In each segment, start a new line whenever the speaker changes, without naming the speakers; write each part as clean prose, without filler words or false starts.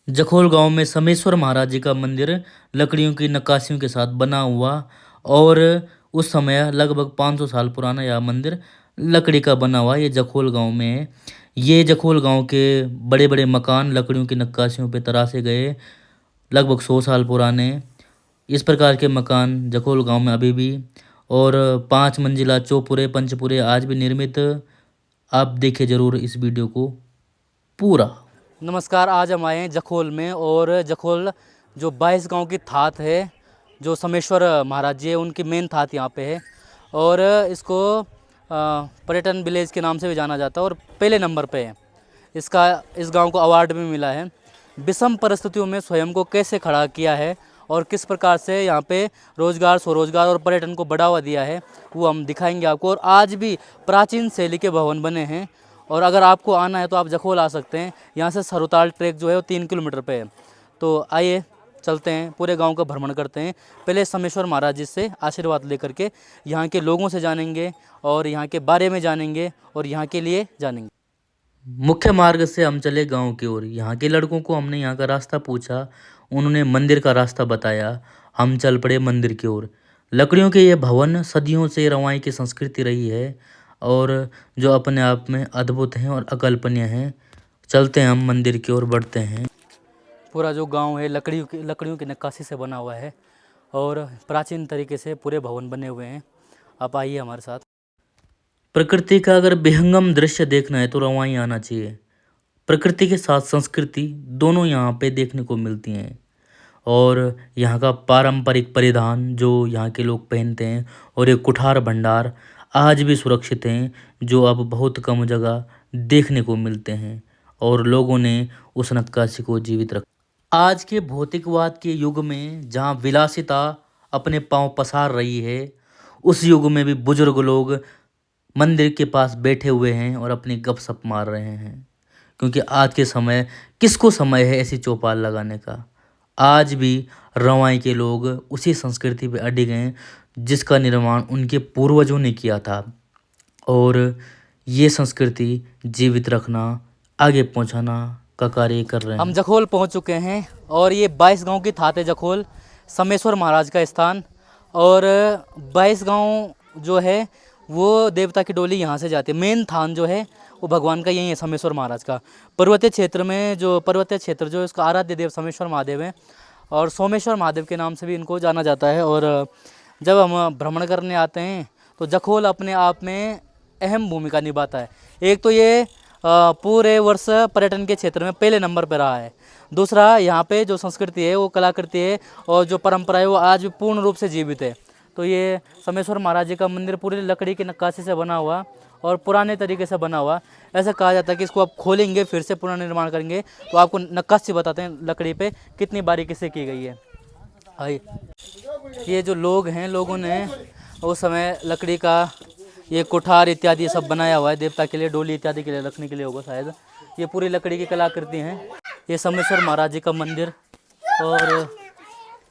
जखोल गांव में समेश्वर महाराज जी का मंदिर लकड़ियों की नक्काशियों के साथ बना हुआ और उस समय लगभग 500 साल पुराना यह मंदिर लकड़ी का बना हुआ ये जखोल गांव में है। ये जखोल गांव के बड़े बड़े मकान लकड़ियों की नक्काशियों पे तराशे गए, लगभग 100 साल पुराने। इस प्रकार के मकान जखोल गांव में अभी भी और 5 मंजिला चौपुरे पंचपुरे आज भी निर्मित। आप देखिए जरूर इस वीडियो को पूरा। नमस्कार, आज हम आए हैं जखोल में और जखोल जो 22 गांव की थात है, जो समेश्वर महाराज जी है उनकी मेन थात यहाँ पे है और इसको पर्यटन विलेज के नाम से भी जाना जाता है और पहले नंबर पे है। इस गांव को अवार्ड भी मिला है। विषम परिस्थितियों में स्वयं को कैसे खड़ा किया है और किस प्रकार से यहाँ पे रोजगार, स्वरोजगार और पर्यटन को बढ़ावा दिया है वो हम दिखाएंगे आपको। और आज भी प्राचीन शैली के भवन बने हैं और अगर आपको आना है तो आप जखोल आ सकते हैं। यहाँ से सरुताल ट्रैक जो है वो 3 किलोमीटर पे है। तो आइए चलते हैं, पूरे गांव का भ्रमण करते हैं। पहले समेश्वर महाराज जी से आशीर्वाद लेकर के यहाँ के लोगों से जानेंगे और यहाँ के बारे में जानेंगे और यहाँ के लिए जानेंगे। मुख्य मार्ग से हम चले गांव की ओर। यहाँ के लड़कों को हमने यहाँ का रास्ता पूछा, उन्होंने मंदिर का रास्ता बताया। हम चल पड़े मंदिर की ओर। लकड़ियों के ये भवन सदियों से रवाई की संस्कृति रही है और जो अपने आप में अद्भुत हैं और अकल्पनीय हैं। चलते हैं, हम मंदिर की ओर बढ़ते हैं। पूरा जो गांव है लकड़ियों की नक्काशी से बना हुआ है और प्राचीन तरीके से पूरे भवन बने हुए हैं। आप आइए हमारे साथ। प्रकृति का अगर विहंगम दृश्य देखना है तो रवाई आना चाहिए। प्रकृति के साथ संस्कृति दोनों यहाँ पे देखने को मिलती हैं और यहाँ का पारंपरिक परिधान जो यहाँ के लोग पहनते हैं और ये कुठार भंडार आज भी सुरक्षित हैं, जो अब बहुत कम जगह देखने को मिलते हैं और लोगों ने उस नक्काशी को जीवित रखा। आज के भौतिकवाद के युग में जहाँ विलासिता अपने पांव पसार रही है, उस युग में भी बुजुर्ग लोग मंदिर के पास बैठे हुए हैं और अपनी गपशप मार रहे हैं, क्योंकि आज के समय किसको समय है ऐसी चौपाल लगाने का। आज भी रवाई के लोग उसी संस्कृति पे अडिग हैं जिसका निर्माण उनके पूर्वजों ने किया था और ये संस्कृति जीवित रखना, आगे पहुंचाना का कार्य कर रहे हैं। हम जखोल पहुंच चुके हैं और ये 22 गांव की थात है जखोल, समेश्वर महाराज का स्थान। और 22 गांव जो है वो देवता की डोली यहाँ से जाती है। मेन थान जो है वो भगवान का यही है, समेश्वर महाराज का। पर्वतीय क्षेत्र में जो पर्वतीय क्षेत्र जो इसका आराध्य देव समेश्वर महादेव है और सोमेश्वर महादेव के नाम से भी इनको जाना जाता है। और जब हम भ्रमण करने आते हैं तो जखोल अपने आप में अहम भूमिका निभाता है। एक तो ये पूरे वर्ष पर्यटन के क्षेत्र में पहले नंबर पर रहा है। दूसरा, यहाँ पे जो संस्कृति है वो कलाकृति है और जो परंपरा है वो आज भी पूर्ण रूप से जीवित है। तो ये समेश्वर महाराज जी का मंदिर पूरी लकड़ी की नक्काशी से बना हुआ और पुराने तरीके से बना हुआ। ऐसा कहा जाता है कि इसको आप खोलेंगे, फिर से पुनर्निर्माण करेंगे तो आपको नक्काशी बताते हैं लकड़ी पे कितनी बारीकी से की गई है। आइए, ये जो लोग हैं, लोगों ने उस समय लकड़ी का ये कुठार इत्यादि सब बनाया हुआ है देवता के लिए, डोली इत्यादि के लिए रखने के लिए होगा शायद। ये पूरी लकड़ी की कलाकृति हैं। ये समेश्वर महाराज जी का मंदिर और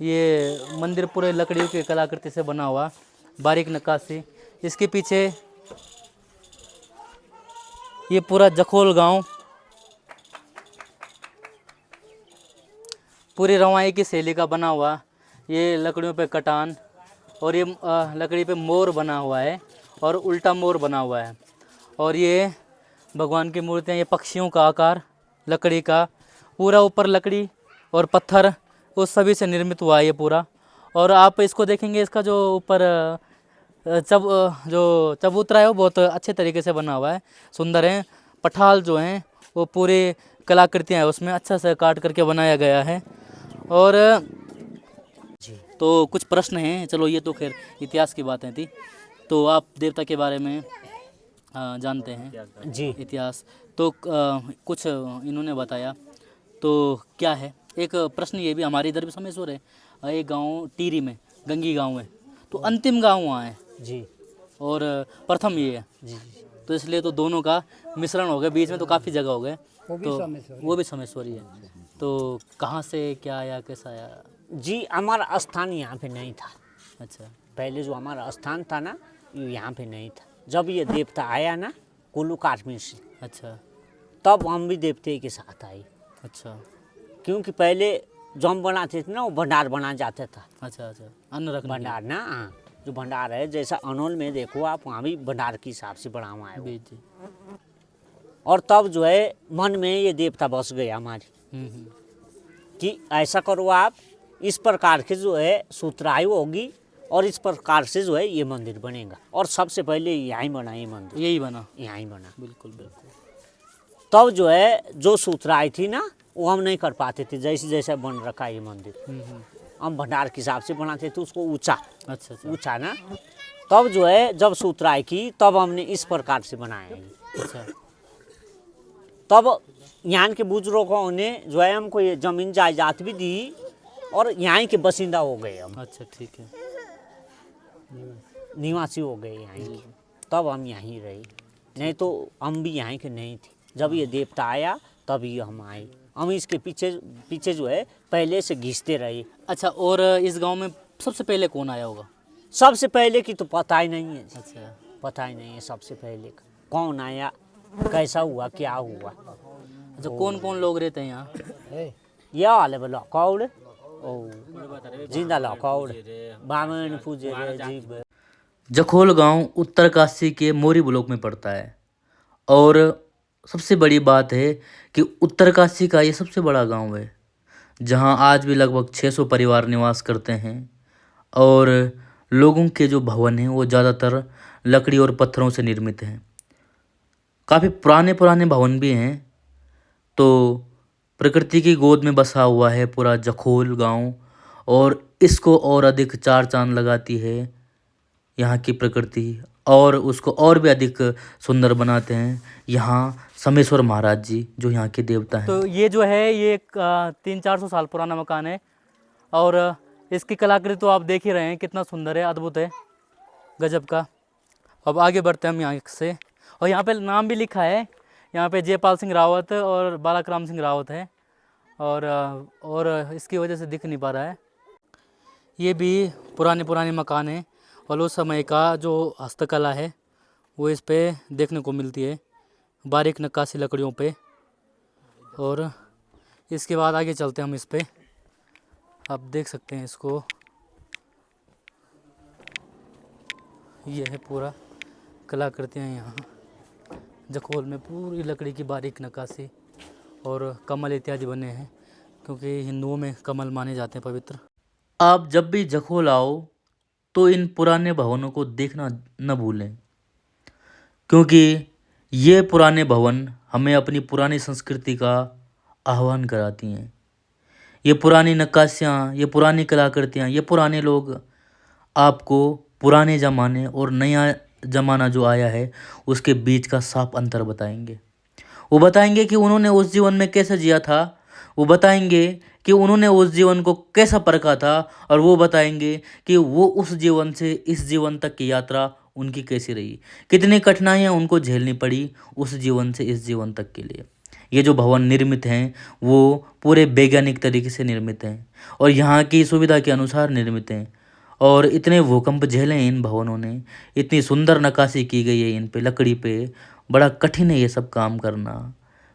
ये मंदिर पूरे लकड़ियों की कलाकृति से बना हुआ, बारीक नक्काशी। इसके पीछे ये पूरा जखोल गांव पूरी रवाई की शैली का बना हुआ। ये लकड़ियों पे कटान और ये लकड़ी पे मोर बना हुआ है और उल्टा मोर बना हुआ है। और ये भगवान की मूर्तियाँ, ये पक्षियों का आकार लकड़ी का, पूरा ऊपर लकड़ी और पत्थर उस सभी से निर्मित हुआ है ये पूरा। और आप इसको देखेंगे, इसका जो ऊपर जो चबूतरा है वो बहुत अच्छे तरीके से बना हुआ है, सुंदर है। पठाल जो हैं वो पूरी कलाकृतियाँ हैं उसमें अच्छा से काट करके बनाया गया है। और तो कुछ प्रश्न हैं, चलो ये तो खैर इतिहास की बातें थी। तो आप देवता के बारे में जानते हैं जी इतिहास, तो कुछ इन्होंने बताया तो क्या है। एक प्रश्न ये भी, हमारे इधर भी समेश्वर है, एक गांव टीरी में गंगी गांव है, तो अंतिम गांव वहाँ है जी और प्रथम ये है जी। तो इसलिए तो दोनों का मिश्रण हो गया, बीच में तो काफ़ी जगह हो गए, तो वो भी समेश्वरी है। तो कहाँ से क्या आया, कैसा आया
जी? हमारा स्थान यहाँ पे नहीं था।
अच्छा,
पहले जो हमारा स्थान था ना, ये यहाँ पे नहीं था। जब ये देवता आया ना कुल्लू काश्मीर से,
अच्छा,
तब हम भी देवते के साथ आए।
अच्छा,
क्योंकि पहले जो हम बनाते थे ना वो भंडार बना जाता था।
अच्छा अच्छा, अन्न रखने के लिए।
भंडार ना, हाँ, जो भंडार है जैसा अनोल में देखो आप, वहाँ भी भंडार के हिसाब से बना हुआ है वो।
जी जी।
और तब जो है मन में ये देवता बस गया हमारी
हम्म।
कि ऐसा करो आप, इस प्रकार के जो है सूत्रायु होगी और इस प्रकार से जो है ये मंदिर बनेगा। और सबसे पहले यहाँ बना ये मंदिर,
यही बना।
यहाँ बना।
बिल्कुल बिल्कुल।
तब जो है जो सूत्राई थी ना वो हम नहीं कर पाते थे, जैसे जैसे बन रखा है ये मंदिर। हम भंडार के हिसाब से बनाते थे उसको ऊंचा
अच्छा अच्छा
ऊंचा ना। तब जो है जब सूत्राई की तब हमने इस प्रकार से बनाया है।
अच्छा।
तब यहाँ के बुजुर्गों ने जो है हमको ये जमीन जायदाद भी दी और यहाँ के बसिंदा हो गए हम,
अच्छा ठीक है।
निवासी हो गए यहाँ के। तब हम यहीं रहे, नहीं तो हम भी यहाँ के नहीं थे। जब ये देवता आया तभी हम आए। हम इसके पीछे पीछे जो है पहले से घिसते रहे।
अच्छा, और इस गांव में सबसे पहले कौन आया होगा?
सबसे पहले की तो पता ही नहीं है,
अच्छा
पता ही नहीं है सबसे पहले का कौन आया, कैसा हुआ, क्या हुआ।
अच्छा, कौन कौन लोग रहते हैं यहाँ?
यह वाले बोला कौड़ ओ जिंदा लौकौड़ बामन पूजे रे जीव।
जखोल गांव उत्तरकाशी के मोरी ब्लॉक में पड़ता है और सबसे बड़ी बात है कि उत्तरकाशी का ये सबसे बड़ा गांव है जहां आज भी लगभग 600 परिवार निवास करते हैं और लोगों के जो भवन हैं वो ज़्यादातर लकड़ी और पत्थरों से निर्मित हैं। काफ़ी पुराने पुराने भवन भी हैं। तो प्रकृति की गोद में बसा हुआ है पूरा जखोल गांव और इसको और अधिक चार चांद लगाती है यहाँ की प्रकृति और उसको और भी अधिक सुंदर बनाते हैं यहाँ समेश्वर महाराज जी जो यहाँ के देवता हैं। तो ये जो है ये 300-400 साल पुराना मकान है और इसकी कलाकृति तो आप देख ही रहे हैं कितना सुंदर है, अद्भुत है, गजब का। अब आगे बढ़ते हैं हम यहाँ से और यहाँ पे नाम भी लिखा है, यहाँ पे जयपाल सिंह रावत और बालाक्राम सिंह रावत है और इसकी वजह से दिख नहीं पा रहा है। ये भी पुराने मकान हैं और उस समय का जो हस्तकला है वो इस पे देखने को मिलती है, बारीक नक्काशी लकड़ियों पे। और इसके बाद आगे चलते हैं हम इस पे, आप देख सकते हैं इसको, ये है पूरा कलाकृतियाँ यहाँ जखोल में, पूरी लकड़ी की बारीक नक्काशी और कमल इत्यादि बने हैं क्योंकि हिंदुओं में कमल माने जाते हैं पवित्र। आप जब भी जखोल आओ तो इन पुराने भवनों को देखना न भूलें क्योंकि ये पुराने भवन हमें अपनी पुरानी संस्कृति का आह्वान कराती हैं। ये पुरानी नक्काशियाँ, ये पुरानी कलाकृतियाँ, ये पुराने लोग आपको पुराने ज़माने और नया ज़माना जो आया है उसके बीच का साफ अंतर बताएंगे। वो बताएंगे कि उन्होंने उस जीवन में कैसे जिया था, वो बताएंगे कि उन्होंने उस जीवन को कैसा परखा था और वो बताएंगे कि वो उस जीवन से इस जीवन तक की यात्रा उनकी कैसी रही, कितनी कठिनाइयाँ उनको झेलनी पड़ी उस जीवन से इस जीवन तक के लिए। ये जो भवन निर्मित हैं वो पूरे वैज्ञानिक तरीके से निर्मित हैं और यहाँ की सुविधा के अनुसार निर्मित हैं और इतने भूकंप झेले हैं इन भवनों ने, इतनी सुंदर नक्काशी की गई है इन पे, लकड़ी पे। बड़ा कठिन है ये सब काम करना,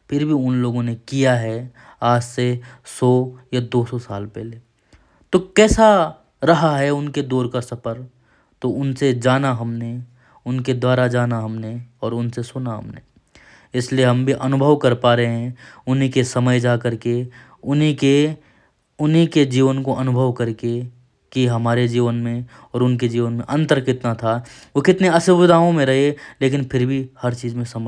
फिर भी उन लोगों ने किया है आज से 100 या 200 साल पहले। तो कैसा रहा है उनके दौर का सफ़र, तो उनसे जाना हमने, उनके द्वारा जाना हमने और उनसे सुना हमने, इसलिए हम भी अनुभव कर पा रहे हैं उन्हीं के समय जा कर के, उन्हीं के जीवन को अनुभव करके कि हमारे जीवन में और उनके जीवन में अंतर कितना था। वो कितने असुविधाओं में रहे लेकिन फिर भी हर चीज़ में समर्थ